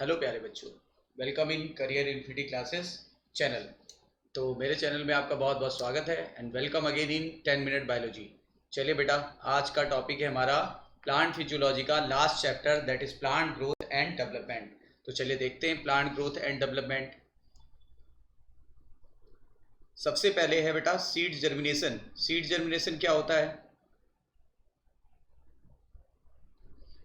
Hello प्यारे बच्चों, welcome in career infinity classes channel. तो मेरे चैनल में आपका बहुत बहुत स्वागत है and welcome again in 10 minute biology. चलिए बेटा, आज का टॉपिक है हमारा प्लांट फिजियोलॉजी का last chapter, that is plant growth and development. तो चलिए देखते हैं प्लांट ग्रोथ एंड डेवलपमेंट। सबसे पहले है बेटा सीड जर्मिनेशन। सीड जर्मिनेशन क्या होता है?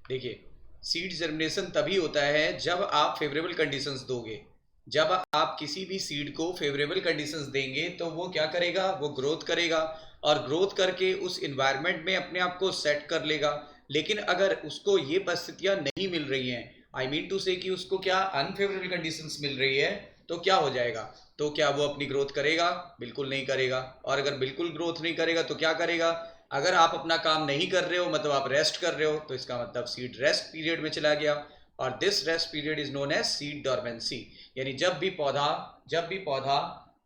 देखिए, सीड जर्मिनेशन तभी होता है जब आप फेवरेबल कंडीशंस दोगे। जब आप किसी भी सीड को फेवरेबल कंडीशंस देंगे तो वो क्या करेगा, वो ग्रोथ करेगा और ग्रोथ करके उस इन्वायरमेंट में अपने आप को सेट कर लेगा। लेकिन अगर उसको ये परिस्थितियां नहीं मिल रही हैं, आई मीन टू से कि उसको क्या अनफेवरेबल कंडीशंस मिल रही है, तो क्या हो जाएगा? तो क्या वो अपनी ग्रोथ करेगा? बिल्कुल नहीं करेगा। और अगर बिल्कुल ग्रोथ नहीं करेगा तो क्या करेगा? अगर आप अपना काम नहीं कर रहे हो, मतलब आप रेस्ट कर रहे हो, तो इसका मतलब सीड रेस्ट पीरियड में चला गया। और this rest period is known as seed dormancy. यानी जब भी पौधा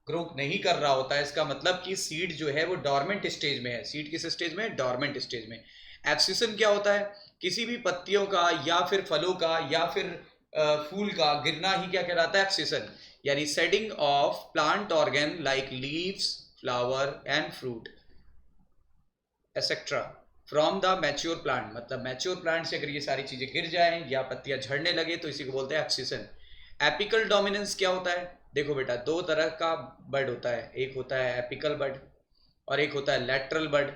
ग्रो नहीं कर रहा होता है, इसका मतलब कि सीड जो है वो डॉर्मेंट स्टेज में है। सीड किस स्टेज में? डॉर्मेंट स्टेज में। एब्सिशन क्या होता है? किसी भी पत्तियों का या फिर फलों का या फिर फूल का गिरना ही क्या कहलाता है? एब्सिशन। यानी shedding of plant organ like leaves, flower and fruit etcetera from the mature plant. मतलब मैच्योर प्लांट से अगर ये सारी चीजें गिर जाएं या पत्तियां झड़ने लगे तो इसी को बोलते हैं एब्सिशन। एपिकल डोमिनेंस क्या होता है? देखो बेटा, दो तरह का बड होता है, एक होता है एपिकल बड और एक होता है लैटरल बड।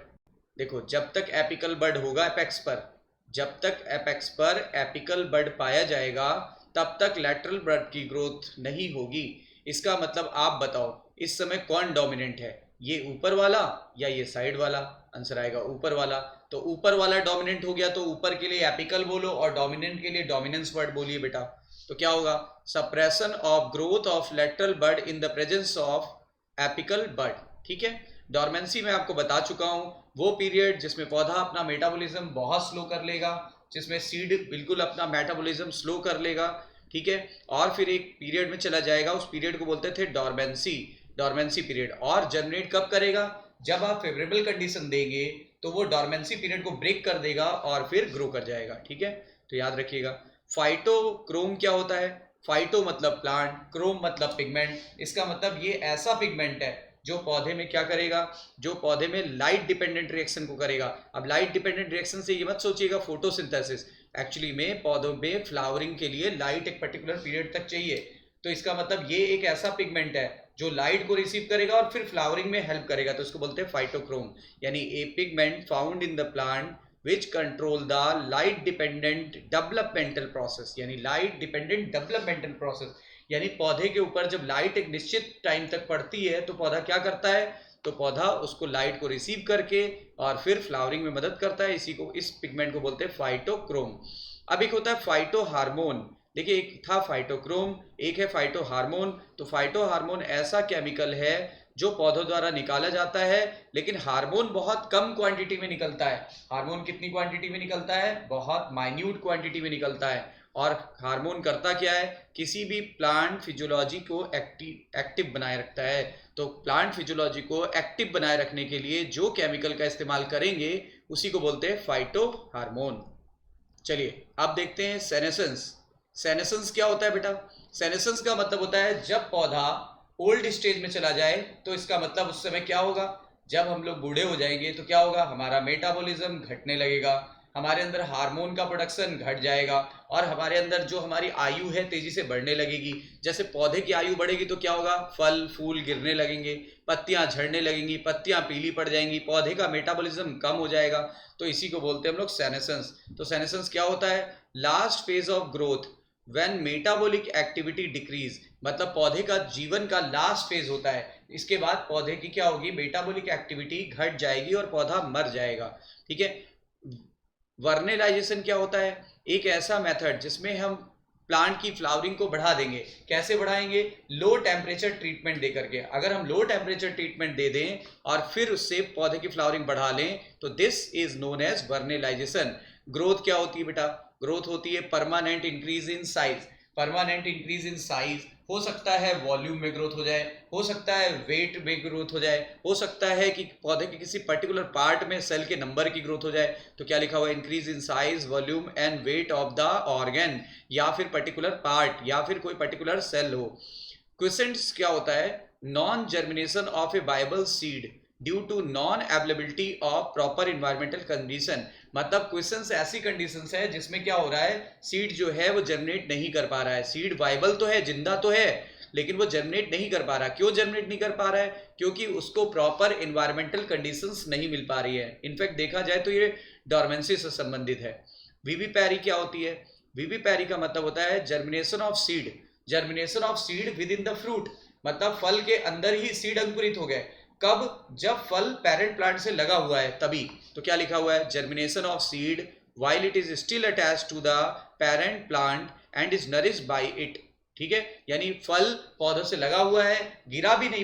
देखो, जब तक एपिकल बड होगा एपेक्स पर, जब तक एपेक्स पर एपिकल बड पाया जाएगा तब तक लैटरल बड की ग्रोथ नहीं होगी। इसका मतलब आप बताओ इस समय कौन डोमिनेंट है, ये ऊपर वाला या ये साइड वाला? आंसर आएगा ऊपर वाला। तो ऊपर वाला डोमिनेंट हो गया तो ऊपर के लिए एपिकल बोलो और डोमिनेंट के लिए डोमिनेंस वर्ड बोलिए बेटा। तो क्या होगा? Suppression of growth of lateral bud in the presence of apical bud. ठीक है। डॉर्मेंसी में आपको बता चुका हूं, वो पीरियड जिसमें पौधा अपना मेटाबॉलिज्म बहुत स्लो कर लेगा, जिसमें सीड बिल्कुल अपना मेटाबॉलिज्म स्लो कर लेगा। ठीक है। और फिर एक पीरियड में चला जाएगा, उस पीरियड को बोलते थे डॉर्मेंसी। Dormancy period. और जनरेट कब करेगा? जब आप फेवरेबल कंडीशन देंगे तो वो डॉर्मेंसी पीरियड को ब्रेक कर देगा और फिर ग्रो कर जाएगा। ठीक है। तो याद रखिएगा। फाइटोक्रोम क्या होता है? फाइटो मतलब प्लांट, क्रोम मतलब पिगमेंट। इसका मतलब ये ऐसा पिगमेंट है जो पौधे में क्या करेगा, जो पौधे में लाइट डिपेंडेंट रिएक्शन को करेगा। अब लाइट डिपेंडेंट रिएक्शन से ये मत सोचिएगा फोटोसिंथेसिस। एक्चुअली में पौधों में फ्लावरिंग के लिए लाइट एक पर्टिकुलर पीरियड तक चाहिए। तो इसका मतलब ये एक ऐसा पिगमेंट है जो लाइट को रिसीव करेगा और फिर फ्लावरिंग में हेल्प करेगा। तो इसको बोलते हैं फाइटोक्रोम। यानी a pigment found in the plant which control the light dependent developmental process. यानी लाइट डिपेंडेंट डेवलपमेंटल प्रोसेस, यानी पौधे के ऊपर जब लाइट एक निश्चित टाइम तक पड़ती है तो पौधा क्या करता है? तो पौधा उसको लाइट को रिसीव करके और फिर फ्लावरिंग में मदद करता है। इसी को, इस पिगमेंट को बोलते हैं फाइटोक्रोम। अब एक होता है फाइटो हार्मोन। देखिए, एक था फाइटोक्रोम, एक है फाइटो हार्मोन। तो फाइटो हार्मोन ऐसा केमिकल है जो पौधों द्वारा निकाला जाता है, लेकिन हार्मोन बहुत कम क्वांटिटी में निकलता है। हार्मोन कितनी क्वांटिटी में निकलता है? बहुत माइन्यूट क्वांटिटी में निकलता है। और हार्मोन करता क्या है? किसी भी प्लांट फिजियोलॉजी को एक्टिव बनाए रखता है। तो प्लांट फिजियोलॉजी को एक्टिव बनाए रखने के लिए जो केमिकल का इस्तेमाल करेंगे उसी को बोलते हैं फाइटो हार्मोन। चलिए अब देखते हैं सेनेसेंस। सेनेसेंस क्या होता है बेटा? सेनेसेंस का मतलब होता है जब पौधा ओल्ड स्टेज में चला जाए, तो इसका मतलब उस समय क्या होगा? जब हम लोग बूढ़े हो जाएंगे तो क्या होगा? हमारा मेटाबॉलिज्म घटने लगेगा, हमारे अंदर हार्मोन का प्रोडक्शन घट जाएगा और हमारे अंदर जो हमारी आयु है तेजी से बढ़ने लगेगी। जैसे पौधे की आयु बढ़ेगी तो क्या होगा? फल फूल गिरने लगेंगे, पत्तियां झड़ने लगेंगी, पत्तियां पीली पड़ जाएंगी, पौधे का मेटाबॉलिज्म कम हो जाएगा। तो इसी को बोलते हैं हम लोग सेनेसेंस। तो सेनेसेंस क्या होता है? Last phase of growth when metabolic activity decrease. मतलब पौधे का जीवन का लास्ट फेज होता है, इसके बाद पौधे की क्या होगी? मेटाबॉलिक एक्टिविटी घट जाएगी और पौधा मर जाएगा। ठीक है। वर्नेलाइजेशन क्या होता है? एक ऐसा मेथड जिसमें हम प्लांट की फ्लावरिंग को बढ़ा देंगे। कैसे बढ़ाएंगे? लो टेम्परेचर ट्रीटमेंट दे करके। अगर हम लो टेम्परेचर ट्रीटमेंट दे दें और फिर उससे पौधे की फ्लावरिंग बढ़ा लें तो this is known as vernalisation. Growth क्या होती है बेटा? ग्रोथ होती है permanent increase in size. Permanent increase in size हो सकता है वॉल्यूम में ग्रोथ हो जाए, हो सकता है वेट में ग्रोथ हो जाए, हो सकता है कि पौधे के किसी पर्टिकुलर पार्ट में सेल के नंबर की ग्रोथ हो जाए। तो क्या लिखा हुआ है, increase in size, volume and weight of the organ, या फिर पर्टिकुलर पार्ट, या फिर कोई पर्टिकुलर सेल हो। क्विसेंट्स क्या होता है, non germination of a viable seed due to non availability of proper environmental condition. मतलब क्वेश्चंस ऐसी कंडीशंस है जिसमें क्या हो रहा है, सीड जो है वो जर्मिनेट नहीं कर पा रहा है। सीड वाइबल तो है, जिंदा तो है, लेकिन वो जर्मिनेट नहीं कर पा रहा। क्यों जर्मिनेट नहीं कर पा रहा है, क्योंकि उसको प्रॉपर इन्वायरमेंटल कंडीशंस नहीं मिल पा रही है। इनफैक्ट देखा जाए तो ये डॉर्मेंसी से संबंधित है। विविपैरी क्या होती है, विविपैरी का मतलब होता है germination of seed, germination of seed with in the fruit, मतलब फल के अंदर ही सीड अंकुरित हो गए। कब, जब फल पेरेंट प्लांट से लगा हुआ है तभी। तो क्या लिखा हुआ है, germination of seed while it is still attached to the parent plant and is nourished by it। ठीक है, यानी फल पौधों से लगा हुआ है, गिरा भी नहीं,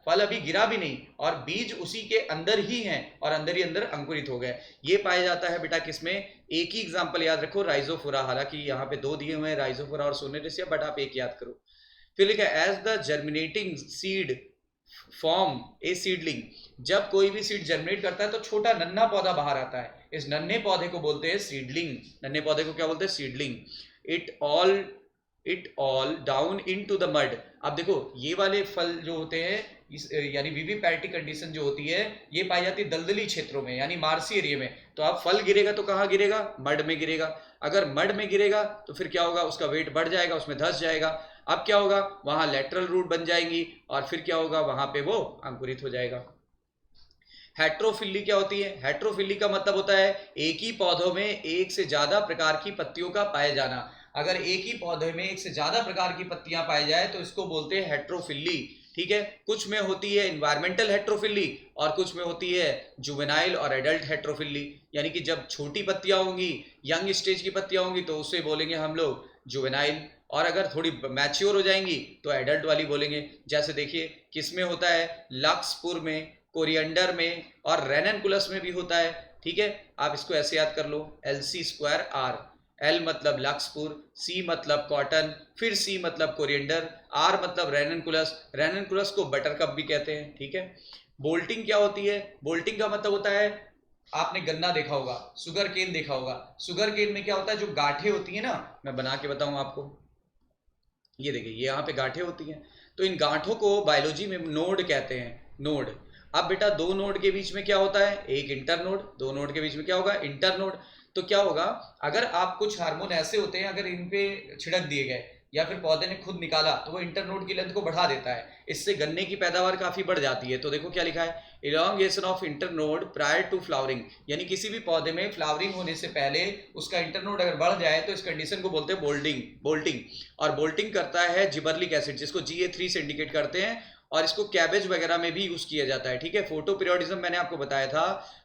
फल अभी गिरा भी नहीं, और बीज उसी के अंदर ही हैं और अंदर ही अंदर अंकुरित हो गए। ये पाया जाता है बेटा किसमें, एक ही एग्जांपल याद रखो, राइजोफोरा। हालांकि यहाँ पे दो दिए हुए हैं, राइजोफोरा और सोनेरेसिया, बट आप एक याद करो। फिर लिखा as the germinating seed form a seedling, जब कोई भी सीड जर्मिनेट करता है तो छोटा नन्हा पौधा बाहर आता है, इस नन्हे पौधे को बोलते हैं सीडलिंग। नन्हे पौधे को क्या बोलते हैं, seedling. It all down into the mud. अब देखो ये वाले फल जो होते हैं, यानी विविपैरिटी कंडीशन जो होती है, ये पाई जाती है दलदली क्षेत्रों में, यानी मार्सी एरिया में। तो अब फल गिरेगा तो कहाँ गिरेगा, मड में गिरेगा। अगर मड में गिरेगा तो फिर क्या होगा, उसका वेट बढ़ जाएगा, उसमें धंस जाएगा। अब क्या होगा, वहां लेटरल रूट बन जाएंगी, और फिर क्या होगा, वहां पे वो अंकुरित हो जाएगा। हेट्रोफिली क्या होती है, हेट्रोफिली का मतलब होता है एक ही पौधों में एक से ज्यादा प्रकार की पत्तियों का पाए जाना। अगर एक ही पौधे में एक से ज्यादा प्रकार की पत्तियां पाई जाए तो इसको बोलते हैं हेट्रोफिली। ठीक है, कुछ में होती है इन्वायरमेंटल हेट्रोफिली और कुछ में होती है जुवेनाइल और एडल्ट हेट्रोफिली। यानी कि जब छोटी पत्तियां होंगी, यंग स्टेज की पत्तियां होंगी, तो उसे बोलेंगे हम लोग जुवेनाइल, और अगर थोड़ी मैच्योर हो जाएंगी तो एडल्ट वाली बोलेंगे। जैसे देखिए किसमें होता है, लक्सपुर में, कोरिएंडर में और रेननकुलस में भी होता है। ठीक है, आप इसको ऐसे याद कर लो, LC²R। एल मतलब लक्सपुर, सी मतलब कॉटन, फिर सी मतलब कोरिएंडर, आर मतलब रेननकुलस। रेननकुलस को बटर कप भी कहते हैं। ठीक है, बोल्टिंग क्या होती है, बोल्टिंग का मतलब होता है, आपने गन्ना देखा होगा, सुगर केन देखा होगा। सुगर केन में क्या होता है, जो गांठें होती है ना, मैं बना के बताऊं आपको, ये देखिए ये यहाँ पे गांठें होती हैं, तो इन गांठों को बायोलॉजी में नोड कहते हैं, नोड। अब बेटा दो नोड के बीच में क्या होता है, एक इंटर नोड, दो नोड के बीच में क्या होगा, इंटर नोड। तो क्या होगा, अगर आप कुछ हार्मोन ऐसे होते हैं, अगर इन पे छिड़क दिए गए या फिर पौधे ने खुद निकाला तो वो इंटरनोड की लेंथ को बढ़ा देता है, इससे गन्ने की पैदावार काफी बढ़ जाती है। तो देखो क्या लिखा है, elongation of internode prior to flowering, यानी किसी भी पौधे में फ्लावरिंग होने से पहले उसका इंटरनोड अगर बढ़ जाए तो इस कंडीशन को बोलते हैं बोल्टिंग। और बोल्टिंग करता है जिबरलिक एसिड, जिसको Ga3 से इंडिकेट करते हैं, और इसको कैबेज वगैरह में भी यूज किया जाता है। ठीक है, फोटो पीरियोडिज्म मैंने आपको बताया था,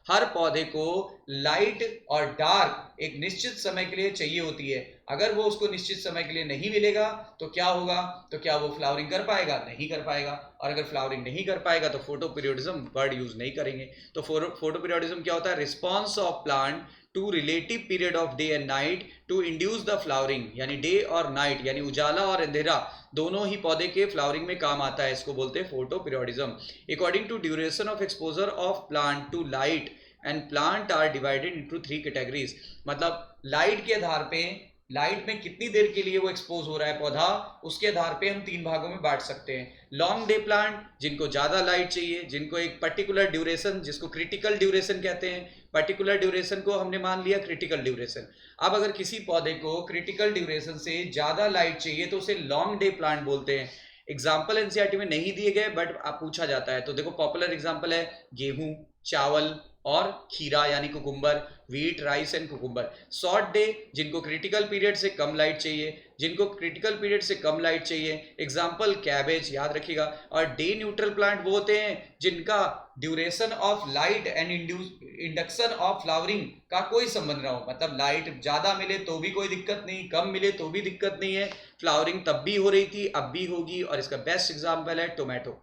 हर पौधे को लाइट और डार्क एक निश्चित समय के लिए चाहिए होती है। अगर वो उसको निश्चित समय के लिए नहीं मिलेगा तो क्या होगा, तो क्या वो फ्लावरिंग कर पाएगा, नहीं कर पाएगा। और अगर फ्लावरिंग नहीं कर पाएगा तो फोटो पीरियोडिज्म वर्ड यूज नहीं करेंगे। तो फोटो पीरियोडिज्म क्या होता है, response of plant to relative period of day and night to induce the flowering, यानी डे और नाइट, यानी उजाला और अंधेरा दोनों ही पौधे के फ्लावरिंग में काम आता है, इसको बोलते हैं photoperiodism. According to duration of exposure of plant to light and plant are divided into 3 categories. मतलब लाइट के आधार पे, लाइट में कितनी देर के लिए वो एक्सपोज हो रहा है पौधा, उसके आधार पे हम 3 भागों में बांट सकते हैं। लॉन्ग डे प्लांट, जिनको ज्यादा लाइट चाहिए, जिनको एक पर्टिकुलर ड्यूरेशन, जिसको क्रिटिकल ड्यूरेशन कहते हैं, पर्टिकुलर ड्यूरेशन को हमने मान लिया क्रिटिकल ड्यूरेशन। अब अगर किसी पौधे को क्रिटिकल ड्यूरेशन से ज्यादा लाइट चाहिए तो उसे लॉन्ग डे प्लांट बोलते हैं। एग्जाम्पल एनसीईआरटी में नहीं दिए गए बट आप पूछा जाता है, तो देखो पॉपुलर एग्जाम्पल है गेहूं, चावल और खीरा यानी cucumber, wheat, rice and cucumber. Short day, जिनको क्रिटिकल पीरियड से कम लाइट चाहिए, जिनको क्रिटिकल पीरियड से कम लाइट चाहिए, एग्जाम्पल कैबेज, याद रखिएगा। और डे न्यूट्रल प्लांट वो होते हैं जिनका duration of light and induction of flowering का कोई संबंध ना हो, मतलब लाइट ज्यादा मिले तो भी कोई दिक्कत नहीं, कम मिले तो भी दिक्कत नहीं है, फ्लावरिंग तब भी हो रही थी अब भी होगी। और इसका बेस्ट एग्जाम्पल है टोमेटो।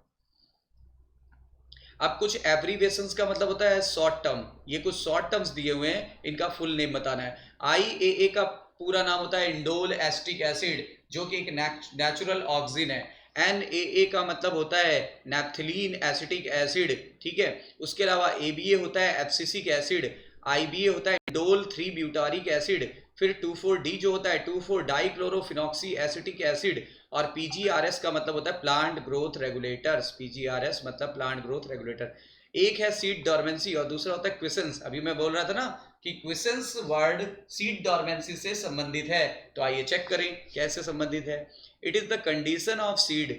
अब कुछ एब्रीविएशंस का मतलब होता है शॉर्ट टर्म, ये कुछ शॉर्ट टर्म्स दिए हुए हैं, इनका फुल नेम बताना है। IAA का पूरा नाम होता है इंडोल एसिटिक एसिड, जो कि एक नेचुरल ऑक्सीजन है। NaA का मतलब होता है नैप्थलीन एसिटिक एसिड, ठीक है। उसके अलावा ABA होता है एब्सिसिक एसिड, IBA होता है इंडोल 3 ब्यूटारिक एसिड, फिर 2,4-D जो होता है 2,4 डाइक्लोरोफिनॉक्सी एसिटिक एसिड, और PGRS का मतलब होता है प्लांट ग्रोथ रेगुलेटर्स। PGRS मतलब प्लांट ग्रोथ रेगुलेटर। एक है सीड डॉर्मेंसी और दूसरा होता है क्विसेंस। अभी मैं बोल रहा था ना कि क्विसेंस वर्ड सीड डॉर्मेंसी से संबंधित है, तो आइए चेक करें कैसे संबंधित है। It is the condition of seed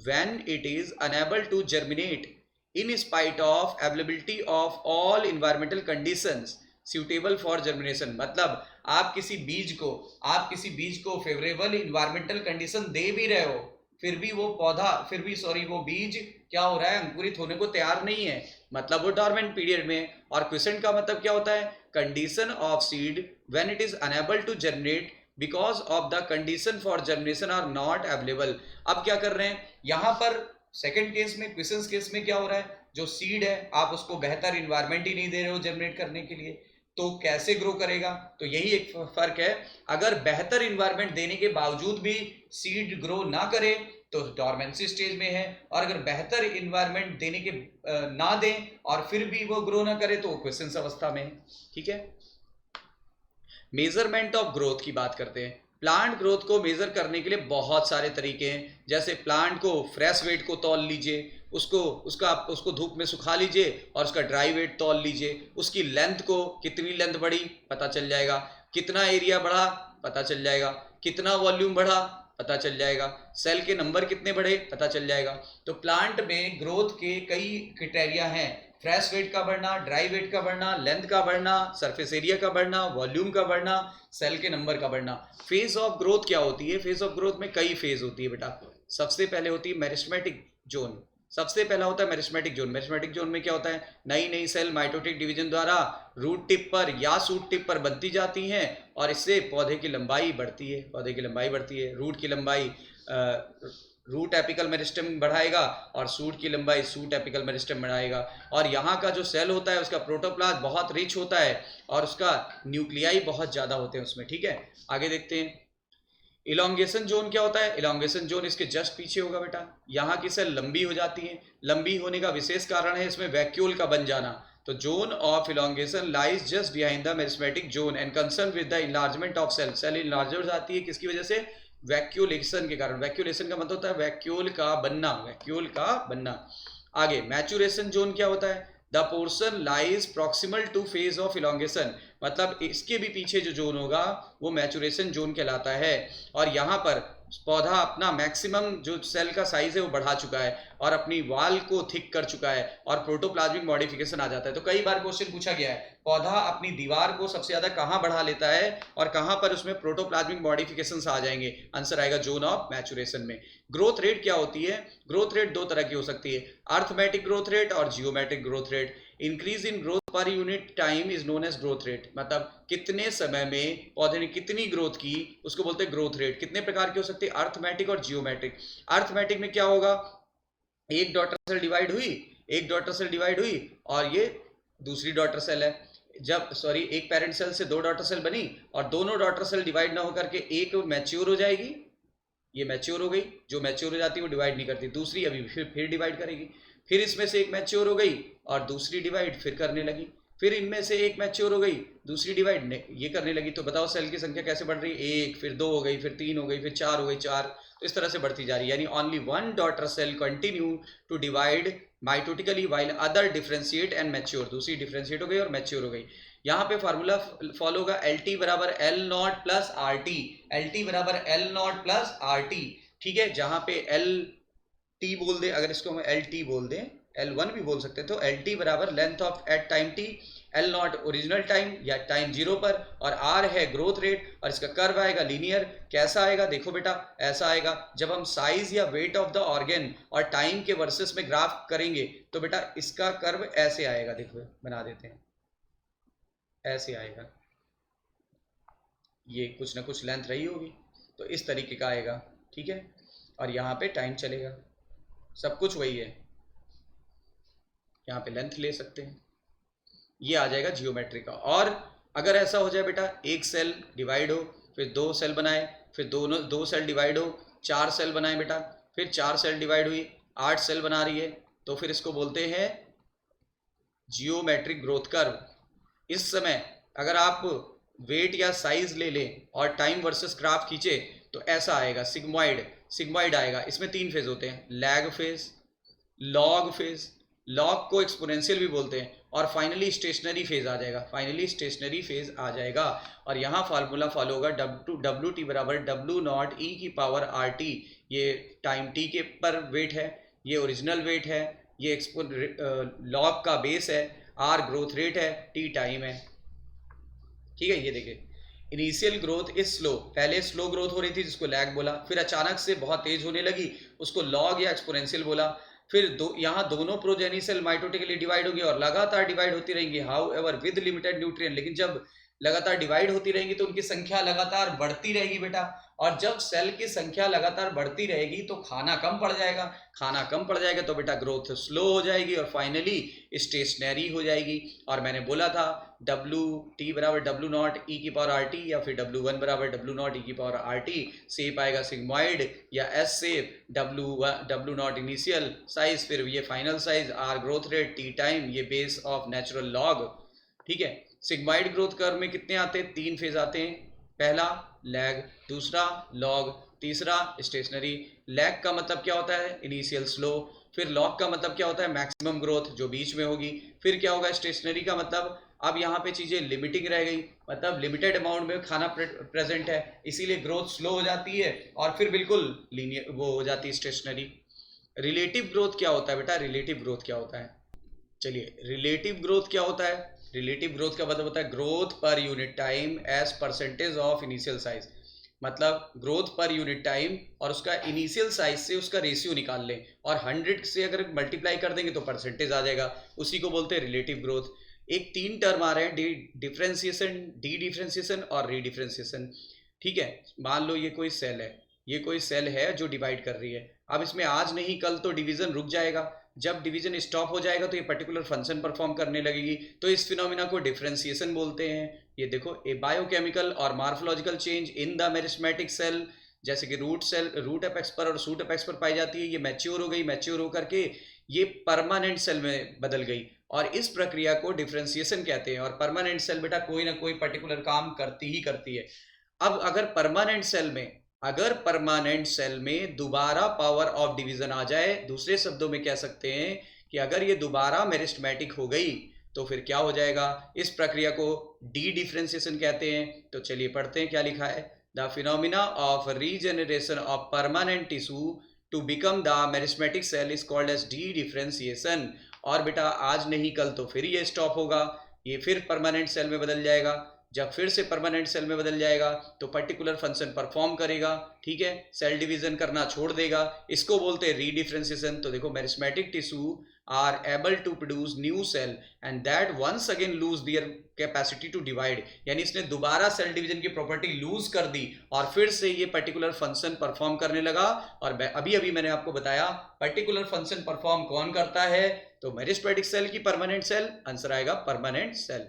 when it is unable to germinate in spite of availability of all environmental conditions suitable for germination. मतलब आप किसी बीज को फेवरेबल इन्वायरमेंटल कंडीशन दे भी रहे हो, फिर भी वो बीज क्या हो रहा है, अंकुरित होने को तैयार नहीं है, मतलब वो डॉर्मेंट पीरियड में। और क्विसेंट का मतलब क्या होता है, condition of seed when it is unable to germinate because of the condition for germination are not available. अब क्या कर रहे हैं यहाँ पर सेकंड केस में, क्विसेंस केस में क्या हो रहा है, जो सीड है आप उसको बेहतर इन्वायरमेंट ही नहीं दे रहे हो जर्मिनेट करने के लिए, तो कैसे ग्रो करेगा। तो यही एक फर्क है, अगर बेहतर इन्वायरमेंट देने के बावजूद भी सीड ग्रो ना करे तो डॉर्मेंसी स्टेज में है, और अगर बेहतर इन्वायरमेंट देने के ना दें और फिर भी वो ग्रो ना करे तो क्विसेंस अवस्था में है, ठीक है। मेजरमेंट ऑफ ग्रोथ की बात करते हैं। प्लांट ग्रोथ को मेजर करने के लिए बहुत सारे तरीके हैं, जैसे प्लांट को फ्रेश वेट को तौल लीजिए, उसको धूप में सुखा लीजिए और उसका ड्राई वेट तौल लीजिए, उसकी लेंथ को, कितनी लेंथ बढ़ी पता चल जाएगा, कितना एरिया बढ़ा पता चल जाएगा, कितना वॉल्यूम बढ़ा पता चल जाएगा, सेल के नंबर कितने बढ़े पता चल जाएगा। तो प्लांट में ग्रोथ के कई क्राइटेरिया हैं, फ्रेश वेट का बढ़ना, ड्राई वेट का बढ़ना, लेंथ का बढ़ना, सरफेस एरिया का बढ़ना, वॉल्यूम का बढ़ना, सेल के नंबर का बढ़ना। फेज ऑफ ग्रोथ क्या होती है, फेज ऑफ ग्रोथ में कई फेज होती है बेटा। सबसे पहले होती है मेरिस्टेमेटिक जोन, सबसे पहला होता है मेरिस्टेमेटिक जोन। मेरिस्टेमेटिक जोन में क्या होता है, नई नई सेल माइटोटिक डिवीजन द्वारा रूट टिप पर या शूट टिप पर बनती जाती हैं और इससे पौधे की लंबाई बढ़ती है। रूट की लंबाई रूट एपिकल मेरिस्टेम बढ़ाएगा और सूट की लंबाई सूट एपिकल मेरिस्टेम बढ़ाएगा। और यहाँ का जो सेल होता है उसका प्रोटोप्लाज्म बहुत रिच होता है और उसका न्यूक्लियाई बहुत ज़्यादा होते हैं उसमें, ठीक है। आगे देखते हैं इलोंगेशन जोन क्या होता है। इलोंगेशन जोन इसके जस्ट पीछे होगा बेटा। यहाँ की सेल लंबी हो जाती है, लंबी होने का विशेष कारण है इसमें वैक्यूल का बन जाना। तो zone of elongation lies just behind the meristematic zone and concern with the enlargement of cell. Cell enlarge हो जाती है किसकी वजह से, वैक्यूलेशन के कारण। वैक्यूलेशन का मतलब होता है वैक्यूल का बनना, आगे मैचुरेशन जोन क्या होता है, the portion lies proximal two phase of elongation, मतलब इसके भी पीछे जो जोन होगा वो मैचुरेशन जोन कहलाता है। और यहाँ पर पौधा अपना मैक्सिमम जो सेल का साइज है वो बढ़ा चुका है और अपनी वाल को थिक कर चुका है और प्रोटोप्लाज्मिक मॉडिफिकेशन आ जाता है। तो कई बार क्वेश्चन पूछा गया है, पौधा अपनी दीवार को सबसे ज्यादा कहाँ बढ़ा लेता है और कहाँ पर उसमें प्रोटोप्लाज्मिक मॉडिफिकेशन आ जाएंगे, आंसर आएगा जोन ऑफ मैचुरेशन में। ग्रोथ रेट क्या होती है, ग्रोथ रेट दो तरह की हो सकती है, अर्थमेटिक ग्रोथ रेट और geometric growth rate. Increase in growth per unit time is known as growth rate, मतलब कितने समय में पौधे ने कितनी ग्रोथ की उसको बोलते हैं ग्रोथ रेट। कितने प्रकार की हो सकती है, अर्थमेटिक और जियोमेट्रिक। अर्थमेटिक में क्या होगा, एक डॉटर सेल डिवाइड हुई और ये दूसरी डॉटर सेल है, एक पेरेंट सेल से दो डॉटर सेल बनी और दोनों डॉटर सेल डिवाइड ना होकर के एक मैच्योर हो जाएगी, ये मैच्योर हो गई, जो मैच्योर हो जाती है वो डिवाइड नहीं करती, दूसरी अभी फिर डिवाइड करेगी, फिर इसमें से एक मैच्योर हो गई और दूसरी डिवाइड फिर करने लगी, फिर इनमें से एक मैच्योर हो गई दूसरी डिवाइड ये करने लगी। तो बताओ सेल की संख्या कैसे बढ़ रही है, एक, फिर दो हो गई, फिर तीन हो गई, फिर चार हो गई, तो इस तरह से बढ़ती जा रही है। यानी only one daughter cell continue to divide mitotically while other differentiate and mature, दूसरी डिफरेंशिएट हो गई और मैच्योर हो गई। यहाँ पे फार्मूला फॉलो होगा LT बराबर L0 प्लस RT, LT बराबर L0 प्लस RT, ठीक है। जहाँ पे LT बोल दे, अगर इसको हम LT बोल दें, L1 भी बोल सकते हैं, तो LT बराबर length of at time T, L0 original time या टाइम 0 पर, और R है ग्रोथ रेट और इसका कर्व आएगा लीनियर। कैसा आएगा देखो बेटा, ऐसा आएगा जब हम साइज या वेट ऑफ द ऑर्गेन और टाइम के वर्सेस में ग्राफ करेंगे तो बेटा इसका कर्व ऐसे आएगा, देखो बना देते हैं, ऐसे आएगा, ये कुछ ना कुछ लेंथ रही होगी तो इस तरीके का आएगा, ठीक है। और यहाँ पे टाइम चलेगा, सब कुछ वही है, यहाँ पे लेंथ ले सकते हैं, ये आ जाएगा जियोमेट्री का। और अगर ऐसा हो जाए बेटा एक सेल डिवाइड हो फिर 2 सेल बनाए, फिर दोनों 2 सेल डिवाइड हो, 4 सेल बनाए बेटा, फिर 4 सेल डिवाइड हुई, 8 सेल बना रही है, तो फिर इसको बोलते हैं जियोमेट्रिक ग्रोथ कर्व। इस समय अगर आप वेट या साइज ले लें और टाइम वर्सेस ग्राफ खींचे तो ऐसा आएगा, सिग्मॉइड आएगा। इसमें 3 फेज होते हैं, lag phase, log phase, log को एक्सपोनेंशियल भी बोलते हैं, और फाइनली स्टेशनरी फेज आ जाएगा, फाइनली स्टेशनरी फेज आ जाएगा। और यहाँ फार्मूला फॉलो होगा, डब्ल्यू टी बराबर डब्ल्यू नॉट ई की पावर आर टी। ये टाइम टी के पर वेट है, ये ओरिजिनल वेट है, ये लॉग का बेस है, आर ग्रोथ रेट है, टी टाइम है। ठीक है, ये देखिए इनिशियल ग्रोथ इज स्लो, पहले स्लो ग्रोथ हो रही थी जिसको लैग बोला, फिर अचानक से बहुत तेज होने लगी उसको लॉग या एक्सपोनेंशियल बोला। फिर यहाँ दोनों प्रोजेनी सेल माइटोटिकली डिवाइड होगी और लगातार डिवाइड होती रहेंगी, how ever with limited nutrient. लेकिन जब लगातार डिवाइड होती रहेंगी तो उनकी संख्या लगातार बढ़ती रहेगी बेटा, और जब सेल की संख्या लगातार बढ़ती रहेगी तो खाना कम पड़ जाएगा, खाना कम पड़ जाएगा तो बेटा ग्रोथ स्लो हो जाएगी और फाइनली स्टेशनरी हो जाएगी। और मैंने बोला था डब्ल्यू टी बराबर डब्ल्यू नॉट ई की पावर आर टी, या फिर डब्ल्यू वन बराबर डब्ल्यू नॉट ई की पावर आर टी। शेप आएगा सिग्मॉइड या S shape, W naught initial size, फिर ये final size, r growth rate, t time, ये बेस ऑफ नेचुरल लॉग। ठीक है, सिग्मॉइड ग्रोथ कर्व में कितने आते हैं? 3 फेज आते हैं, पहला लैग, दूसरा लॉग, तीसरा स्टेशनरी। लैग का मतलब क्या होता है? Initial slow. फिर लॉग का मतलब क्या होता है? मैक्सिमम ग्रोथ जो बीच में होगी। फिर क्या होगा स्टेशनरी का मतलब? अब यहाँ पे चीजें लिमिटिंग रह गई, मतलब लिमिटेड अमाउंट में खाना प्रेजेंट है, इसीलिए ग्रोथ स्लो हो जाती है और फिर बिल्कुल लीनियर वो हो जाती है स्टेशनरी। रिलेटिव ग्रोथ क्या होता है बेटा? रिलेटिव ग्रोथ क्या होता है? चलिए, रिलेटिव ग्रोथ क्या होता है? रिलेटिव ग्रोथ का मतलब होता है growth per unit time as percentage of initial size. मतलब ग्रोथ पर यूनिट टाइम और उसका इनिशियल साइज से उसका रेशियो निकाल लें और 100 से अगर मल्टीप्लाई कर देंगे तो परसेंटेज आ जाएगा, उसी को बोलते हैं रिलेटिव ग्रोथ। एक 3 टर्म आ रहे हैं, डिफरेंशिएशन, डी डिफरेंशिएशन और रीडिफरेंशिएशन। ठीक है, मान लो ये कोई सेल है, ये कोई सेल है जो डिवाइड कर रही है। अब इसमें आज नहीं कल तो डिवीजन रुक जाएगा, जब डिवीजन स्टॉप हो जाएगा तो ये पर्टिकुलर फंक्शन परफॉर्म करने लगेगी, तो इस फिनोमिना को डिफरेंशिएशन बोलते हैं। ये देखो, ए बायोकेमिकल और morphological change in the meristematic cell, जैसे कि रूट एपेक्स पर और शूट एपेक्स पर पाई जाती है, ये मैच्योर हो गई, मैच्योर होकर के ये परमानेंट सेल में बदल गई और इस प्रक्रिया को डिफरेंशिएशन कहते हैं। और परमानेंट सेल बेटा कोई ना कोई पर्टिकुलर काम करती ही करती है। अब अगर परमानेंट सेल में दोबारा पावर ऑफ डिवीजन आ जाए, दूसरे शब्दों में कह सकते हैं कि अगर ये दोबारा मेरिस्टेमेटिक हो गई तो फिर क्या हो जाएगा? इस प्रक्रिया को डी डिफरेंशिएशन कहते हैं। तो चलिए पढ़ते हैं क्या लिखा है। The phenomena of regeneration of permanent tissue to become the meristematic cell is called as dedifferentiation. और बेटा आज नहीं कल तो फिर ये स्टॉप होगा, ये फिर परमानेंट सेल में बदल जाएगा। जब फिर से परमानेंट सेल में बदल जाएगा तो पर्टिकुलर फंक्शन परफॉर्म करेगा, ठीक है, सेल डिवीजन करना छोड़ देगा, इसको बोलते हैं रीडिफरेंशिएशन। तो देखो, meristematic tissue are able to produce new cell and that once again lose their capacity to divide, यानी इसने दोबारा सेल डिवीजन की प्रॉपर्टी लूज कर दी और फिर से ये पर्टिकुलर फंक्शन परफॉर्म करने लगा। और अभी मैंने आपको बताया पर्टिकुलर फंक्शन परफॉर्म कौन करता है, तो मेरिस्मेटिक सेल की परमानेंट सेल, आंसर आएगा परमानेंट सेल।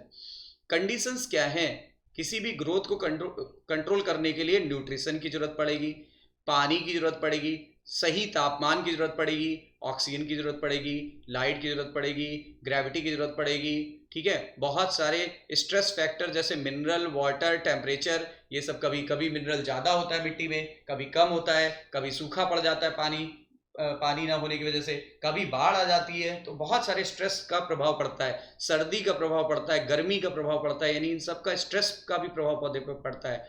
कंडीशंस क्या हैं? किसी भी ग्रोथ को कंट्रोल करने के लिए न्यूट्रिशन की जरूरत पड़ेगी, पानी की जरूरत पड़ेगी, सही तापमान की जरूरत पड़ेगी, ऑक्सीजन की जरूरत पड़ेगी, लाइट की जरूरत पड़ेगी, ग्रेविटी की जरूरत पड़ेगी। ठीक है, बहुत सारे स्ट्रेस फैक्टर जैसे मिनरल, वाटर, टेम्परेचर, ये सब कभी कभी मिनरल ज़्यादा होता है मिट्टी में, कभी कम होता है, कभी सूखा पड़ जाता है पानी ना होने की वजह से, कभी बाढ़ आ जाती है, तो बहुत सारे स्ट्रेस का प्रभाव पड़ता है, सर्दी का प्रभाव पड़ता है, गर्मी का प्रभाव पड़ता है, यानी इन सब का स्ट्रेस का भी प्रभाव पौधे पर पड़ता है।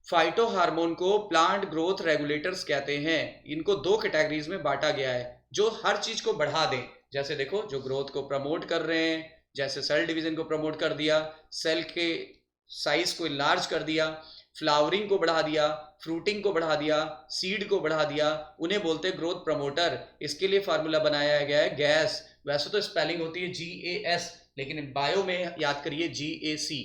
फाइटो हार्मोन को प्लांट ग्रोथ रेगुलेटर्स कहते हैं। इनको 2 कैटेगरीज में बांटा गया है, जो हर चीज को बढ़ा दें। जैसे देखो, जो ग्रोथ को प्रमोट कर रहे हैं, जैसे सेल डिवीजन को प्रमोट कर दिया, सेल के साइज को इनलार्ज कर दिया, फ्लावरिंग को बढ़ा दिया, फ्रूटिंग को बढ़ा दिया, सीड को बढ़ा दिया, उन्हें बोलते हैं ग्रोथ प्रमोटर। इसके लिए फार्मूला बनाया गया है गैस, वैसे तो स्पेलिंग होती है GAS, लेकिन बायो में याद करिए GAC।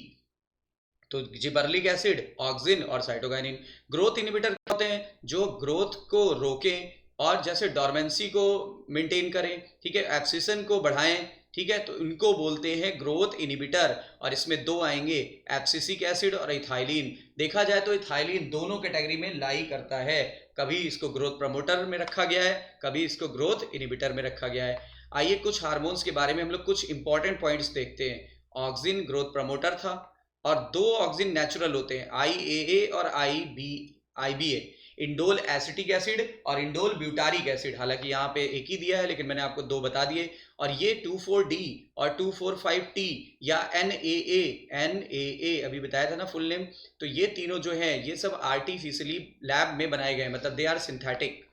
तो जिबर्लिक एसिड, ऑक्सिन और साइटोकाइनिन। ग्रोथ इनहिबिटर क्या होते हैं? जो ग्रोथ को रोकें और जैसे डोरमेंसी को मेंटेन करें, ठीक है, एब्सिशन को बढ़ाएं, ठीक है, तो इनको बोलते हैं ग्रोथ इनिबिटर। और इसमें दो आएंगे, एब्सिसिक एसिड और इथाइलिन। देखा जाए तो इथाइलिन दोनों कैटेगरी में लाई करता है, कभी इसको ग्रोथ प्रमोटर में रखा गया है, कभी इसको ग्रोथ इनिबिटर में रखा गया है। आइए कुछ हार्मोन्स के बारे में हम लोग कुछ इंपॉर्टेंट पॉइंट्स देखते हैं। ऑक्सिन ग्रोथ प्रमोटर था, और दो ऑक्सिन नेचुरल होते हैं, IAA और IBA, इंडोल एसिटिक एसिड और इंडोल ब्यूटारिक एसिड। हालांकि यहाँ पे एक ही दिया है, लेकिन मैंने आपको दो बता दिए। और ये 24D और 245T या NAA अभी बताया था ना फुल नेम, तो ये तीनों जो है ये सब आर्टिफिशियली लैब में बनाए गए, मतलब दे आर सिंथेटिक।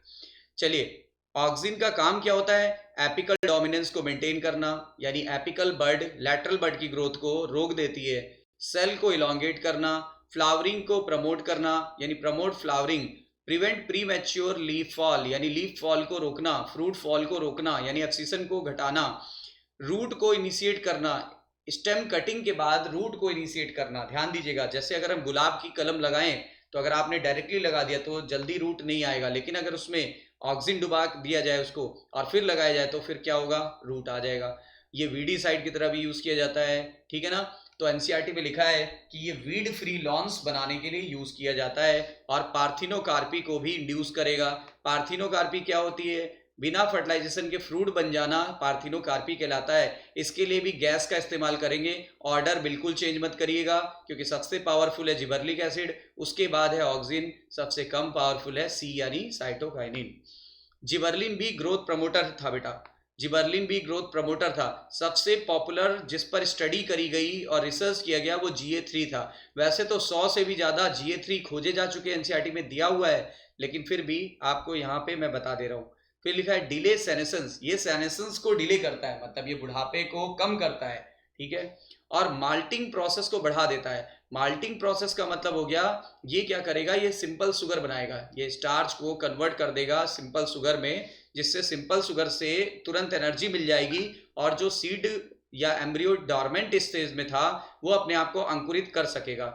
चलिए, ऑक्सिन का काम क्या होता है? एपिकल डोमिनेंस को मेंटेन करना, यानी एपिकल बड लैटरल बड की ग्रोथ को रोक देती है। सेल को इलोंगेट करना, फ्लावरिंग को प्रमोट करना, यानी promote flowering. Prevent pre mature leaf fall, यानी लीफ फॉल को रोकना, फ्रूट फॉल को रोकना, यानी एक्सीसन को घटाना। रूट को इनिशिएट करना, स्टेम कटिंग के बाद रूट को इनिशिएट करना। ध्यान दीजिएगा, जैसे अगर हम गुलाब की कलम लगाएं तो अगर आपने डायरेक्टली लगा दिया तो जल्दी रूट नहीं आएगा, लेकिन अगर उसमें ऑक्सिन डुबा दिया जाए उसको और फिर लगाया जाए तो फिर क्या होगा? रूट आ जाएगा। ये वीडी साइड की तरह भी यूज किया जाता है, ठीक है ना। तो एनसीईआरटी में लिखा है कि ये वीड फ्री लॉन्स बनाने के लिए यूज किया जाता है, और पार्थिनोकार्पी को भी इंड्यूस करेगा। पार्थिनोकार्पी क्या होती है? बिना फर्टिलाइजेशन के फ्रूट बन जाना पार्थिनोकार्पी कहलाता है। इसके लिए भी गैस का इस्तेमाल करेंगे। ऑर्डर बिल्कुल चेंज मत करिएगा, क्योंकि सबसे पावरफुल है जिबरलिक एसिड, उसके बाद है ऑक्सिन, सबसे कम पावरफुल है सी यानी साइटोकाइनिन। जिबरलिन भी ग्रोथ प्रमोटर था बेटा, जिबरलिन भी ग्रोथ प्रमोटर था। सबसे पॉपुलर जिस पर स्टडी करी गई और रिसर्च किया गया वो GA3 था। वैसे तो 100 से भी ज़्यादा GA3 खोजे जा चुके हैं, एनसीईआरटी में दिया हुआ है, लेकिन फिर भी आपको यहाँ पे मैं बता दे रहा हूँ। फिर लिखा है डिले सेनेसेंस, ये सेनेसेंस को डिले करता है, मतलब ये बुढ़ापे को कम करता है, ठीक है। और माल्टिंग प्रोसेस को बढ़ा देता है। माल्टिंग प्रोसेस का मतलब हो गया, ये क्या करेगा? ये सिंपल शुगर बनाएगा, ये स्टार्च को कन्वर्ट कर देगा सिंपल शुगर में, जिससे सिंपल शुगर से तुरंत एनर्जी मिल जाएगी, और जो सीड या एम्ब्रियो डॉर्मेंट स्टेज में था वो अपने आप को अंकुरित कर सकेगा।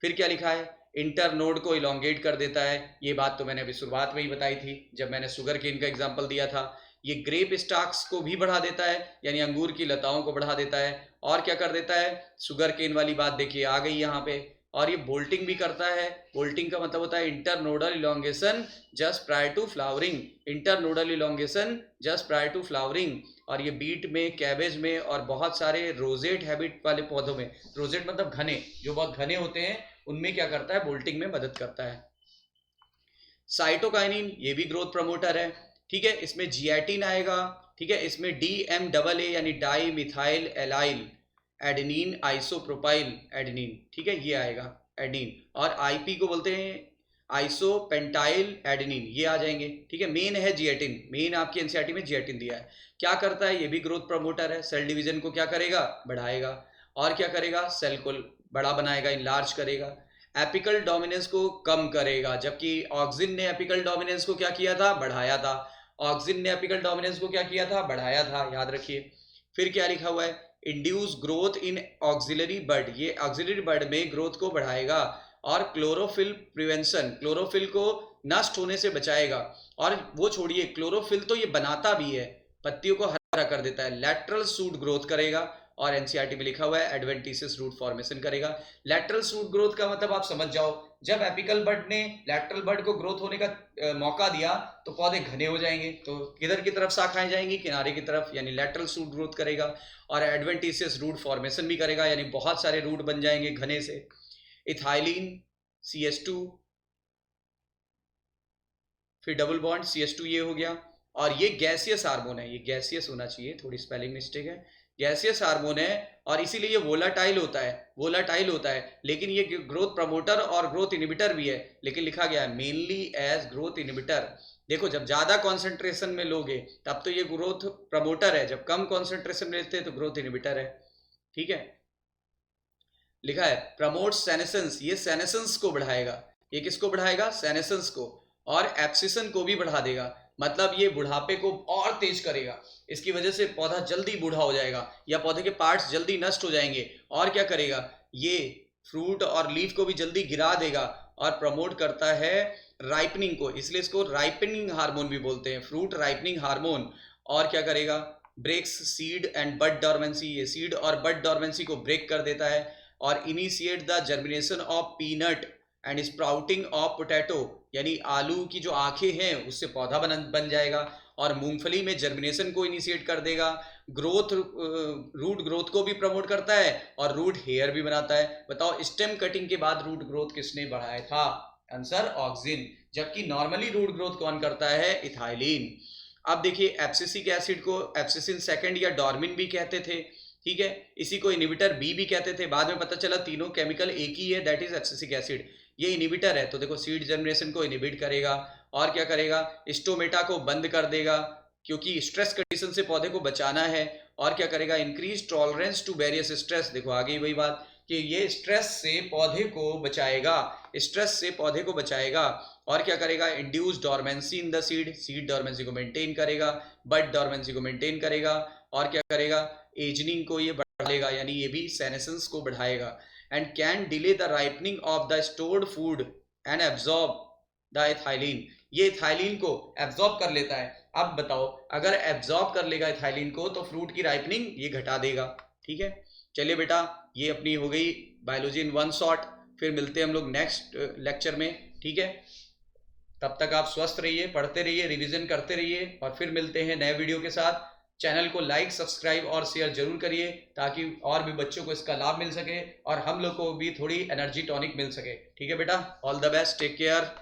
फिर क्या लिखा है? इंटरनोड को इलोंगेट कर देता है। ये बात तो मैंने अभी शुरुआत में ही बताई थी जब मैंने शुगर केन का एग्जाम्पल दिया था। ये ग्रेप स्टॉक्स को भी बढ़ा देता है, यानी अंगूर की लताओं को बढ़ा देता है। और क्या कर देता है? शुगर केन वाली बात देखिए आ गई यहाँ पे। और ये बोल्टिंग भी करता है। बोल्टिंग का मतलब होता है internodal elongation just prior to flowering, internodal elongation just prior to flowering. और ये बीट में, कैबेज में और बहुत सारे रोजेट हैबिट वाले पौधों में, रोजेट मतलब घने, जो बहुत घने होते हैं, उनमें क्या करता है? बोल्टिंग में मदद करता है। साइटोकाइनिन ये भी ग्रोथ प्रमोटर है, ठीक है। इसमें जियाटिन आएगा, ठीक है। इसमें DMAA यानी di methyl allyl adenine isopropyl adenine, ठीक है, ये आएगा एडेनिन। और IP को बोलते हैं आइसोपेंटाइल एडेनिन, ये आ जाएंगे, ठीक है। मेन है जियाटिन, मेन आपकी एनसीईआरटी में जियाटिन दिया है। क्या करता है? ये भी ग्रोथ प्रमोटर है। सेल डिवीजन को क्या करेगा? बढ़ाएगा। और क्या करेगा? सेल को बड़ा बनाएगा, इनलार्ज करेगा। एपिकल डोमिनेंस को कम करेगा, जबकि ऑक्सिन ने एपिकल डोमिनेंस को क्या किया था? बढ़ाया था। ऑक्सिन ने एपिकल डोमिनेंस को क्या किया था? बढ़ाया था, याद रखिए। फिर क्या लिखा हुआ है? इंड्यूस ग्रोथ इन ऑक्सिलरी बड, ये ऑक्सिलरी बड में ग्रोथ को बढ़ाएगा। और क्लोरोफिल प्रिवेंशन, क्लोरोफिल को नष्ट होने से बचाएगा। और वो छोड़िए, क्लोरोफिल तो ये बनाता भी है, पत्तियों को हरा कर देता है। लैटरल शूट ग्रोथ करेगा। और एनसीईआरटी में लिखा हुआ है एडवेंटिशियस रूट फॉर्मेशन करेगा। लैटरल शूट ग्रोथ का मतलब आप समझ जाओ, जब एपिकल बड ने लैटरल बड को ग्रोथ होने का मौका दिया तो पौधे घने हो जाएंगे, तो किधर की तरफ शाखाएं जाएंगी? किनारे की तरफ, यानी लैटरल शूट ग्रोथ करेगा। और एडवेंटिशियस रूट फॉर्मेशन भी करेगा, यानी बहुत सारे रूट बन जाएंगे घने से। इथाइलिन CH2, फिर डबल बॉन्ड CH2, ये हो गया। और ये गैसियस हार्मोन है, ये गैसियस होना चाहिए, थोड़ी स्पेलिंग मिस्टेक है, गैसियस हार्मोन है। और इसीलिए ये वोलाटाइल होता है, वोलाटाइल होता है। लेकिन ये ग्रोथ प्रमोटर और ग्रोथ इनिबिटर भी है, लेकिन लिखा गया है मेनली एज ग्रोथ इनिबिटर। देखो, जब ज्यादा कॉन्सेंट्रेशन में लोगे तब तो ये ग्रोथ प्रमोटर है, जब कम कॉन्सेंट्रेशन में लेते हैं तो ग्रोथ इनिबिटर है, ठीक है। लिखा है प्रमोट सेनेसेंस, ये सेनेसेंस को बढ़ाएगा। ये किसको बढ़ाएगा? सेनेसेंस को। और एब्सिसन को भी बढ़ा देगा, मतलब ये बुढ़ापे को और तेज करेगा। इसकी वजह से पौधा जल्दी बूढ़ा हो जाएगा या पौधे के पार्ट्स जल्दी नष्ट हो जाएंगे। और क्या करेगा? ये फ्रूट और लीफ को भी जल्दी गिरा देगा। और प्रमोट करता है राइपनिंग को, इसलिए इसको राइपनिंग हार्मोन भी बोलते हैं, फ्रूट राइपनिंग हार्मोन। और क्या करेगा? Breaks seed and bud dormancy, ये सीड और बड डॉर्मेंसी को ब्रेक कर देता है, और initiate the germination of peanut and sprouting of potato, यानी आलू की जो आंखें हैं उससे पौधा बन जाएगा, और मूंगफली में जर्मिनेशन को इनिशिएट कर देगा, ग्रोथ रूट ग्रोथ को भी प्रमोट करता है, और रूट हेयर भी बनाता है। बताओ स्टेम कटिंग के बाद रूट ग्रोथ किसने बढ़ाया था? Answer auxin. जबकि नॉर्मली रूट ग्रोथ कौन करता है? इथाइलिन। अब देखिए एब्सिसिक एसिड को एब्सिसिन सेकंड या डॉर्मिन भी कहते थे, ठीक है, इसी को इनिबिटर बी भी कहते थे, बाद में पता चला तीनों केमिकल एक ही है, दैट इज एब्सिसिक एसिड। ये इनिबिटर है, तो देखो सीड जर्मिनेशन को इनिबिट करेगा, और क्या करेगा? स्टोमेटा को बंद कर देगा, क्योंकि स्ट्रेस कंडीशन से पौधे को बचाना है, और क्या करेगा? Increase tolerance to various stress. देखो आ गई वही बात कि ये स्ट्रेस से पौधे को बचाएगा, स्ट्रेस से पौधे को बचाएगा, और क्या करेगा? Induce dormancy in the seed, seed dormancy को मेंटेन करेगा, बड डॉर्मेंसी को मेंटेन करेगा, और क्या करेगा? एजनिंग को ये बढ़ाएगा, यानी ये भी सेनेसेंस को बढ़ाएगा, and can delay the ripening of the stored food and absorb the ethylene, ये इथाइलिन को एब्जॉर्ब कर लेता है। अब बताओ अगर एब्जॉर्ब कर लेगा इथाइलिन को तो फ्रूट की राइपनिंग ये घटा देगा, ठीक है। चलिए बेटा, ये अपनी हो गई बायोलॉजी इन वन शॉट, फिर मिलते हैं हम लोग नेक्स्ट लेक्चर में, ठीक है। तब तक आप स्वस्थ रहिए, पढ़ते रहिए, रिवीजन करते रहिए, और फिर मिलते हैं नए वीडियो के साथ। चैनल को लाइक, सब्सक्राइब और शेयर जरूर करिए, ताकि और भी बच्चों को इसका लाभ मिल सके और हम लोग को भी थोड़ी एनर्जी टॉनिक मिल सके, ठीक है बेटा। All the best, take care.